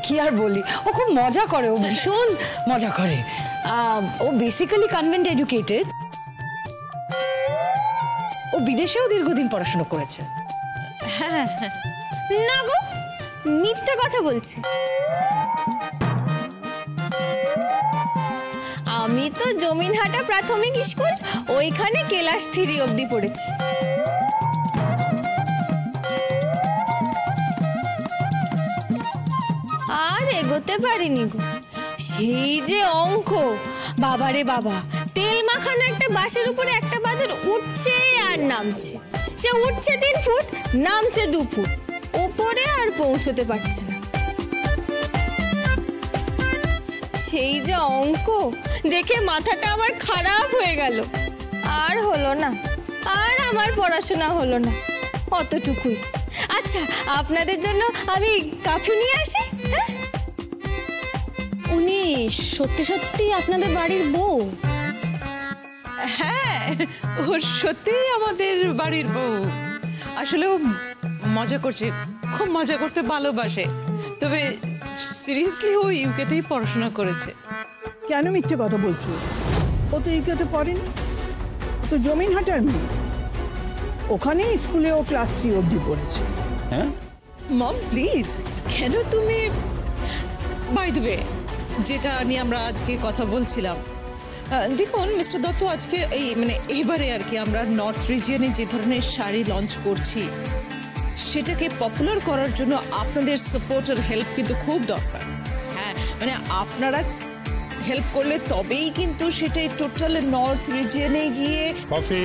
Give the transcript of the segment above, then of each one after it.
কি আর বলি, ও খুব মজা করে, ও ভীষণ মজা করে। ও বেসিক্যালি কনভেন্ট এডুকেটেড। ও বিদেশেও দীর্ঘদিন পড়াশোনা করেছে। হ্যাঁ না গো, মিথ্যে কথা বলছে। আমি তো জমিনহাটা প্রাথমিক স্কুল, ওইখানে ক্লাস 3 অবধি পড়েছি। আর এগোতে পারিনি গো। সেই যে অঙ্ক, বাবারে বাবা, তেল মাখানো একটা বাঁশের উপরে একটা বাদর উঠছে আর নামছে। সে উঠছে 3 ফুট, নামছে 2 ফুট, ওপরে আর পৌঁছতে পারছে না। সেই যে অঙ্ক দেখে মাথাটা আমার খারাপ হয়ে গেল। আর হলো না, আর আমার পড়াশোনা হলো না, অতটুকুই। আচ্ছা, আপনাদের জন্য আমি কফি নিয়ে আসি। হ্যাঁ, উনি সত্যি সত্যি আপনাদের বাড়ির বউ? হ্যাঁ, ও সত্যিই আমাদের বাড়ির বউ। আসলে ও মজা করছে, খুব মজা করতে ভালোবাসে। তবে সিরিয়াসলি ও ইউকেতেই পড়াশোনা করেছে। কেন মিথ্যে কথা বলছো? ও তো ইউকেতে পড়েনি, ও তো জমিনহাটার মেয়ে। ওখানেই স্কুলে ও ক্লাস 3 অবধি পড়েছে। হ্যাঁ মম প্লিজ, কেন তুমি? বাই দ্য ওয়ে, যেটা নিয়ে আমরা আজকে কথা বলছিলাম, দেখুন মিস্টার দত্ত, আজকে এই এবারে আর কি আমরা নর্থ রিজিয়নে যে ধরনের শাড়ি লঞ্চ করছি, সেটাকে পপুলার করার জন্য আপনাদের সাপোর্ট আর হেল্প কিন্তু খুব দরকার। হ্যাঁ, আপনারা হেল্প করলে তবেই কিন্তু সেটাই টোটাল নর্থ রিজিয়নে গিয়ে। কফি।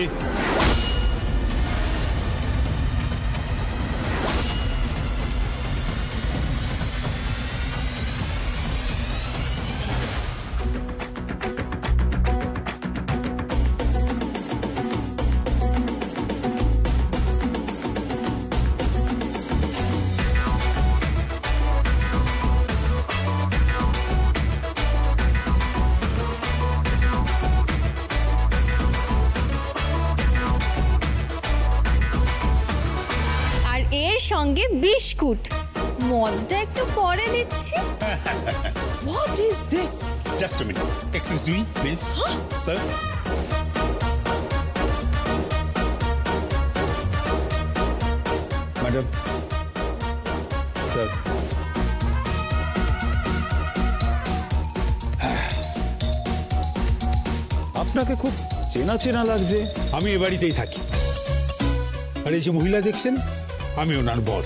এর সঙ্গে বিস্কুট। মদটা একটু পরে দিচ্ছি। What is this? Just a minute. Excuse me, please. Sir. Madam. Sir. আপনাকে খুব চেনা চেনা লাগছে। আমি এ বাড়িতেই থাকি, আর এই যে মহিলা দেখছেন, আমি ওনার বর।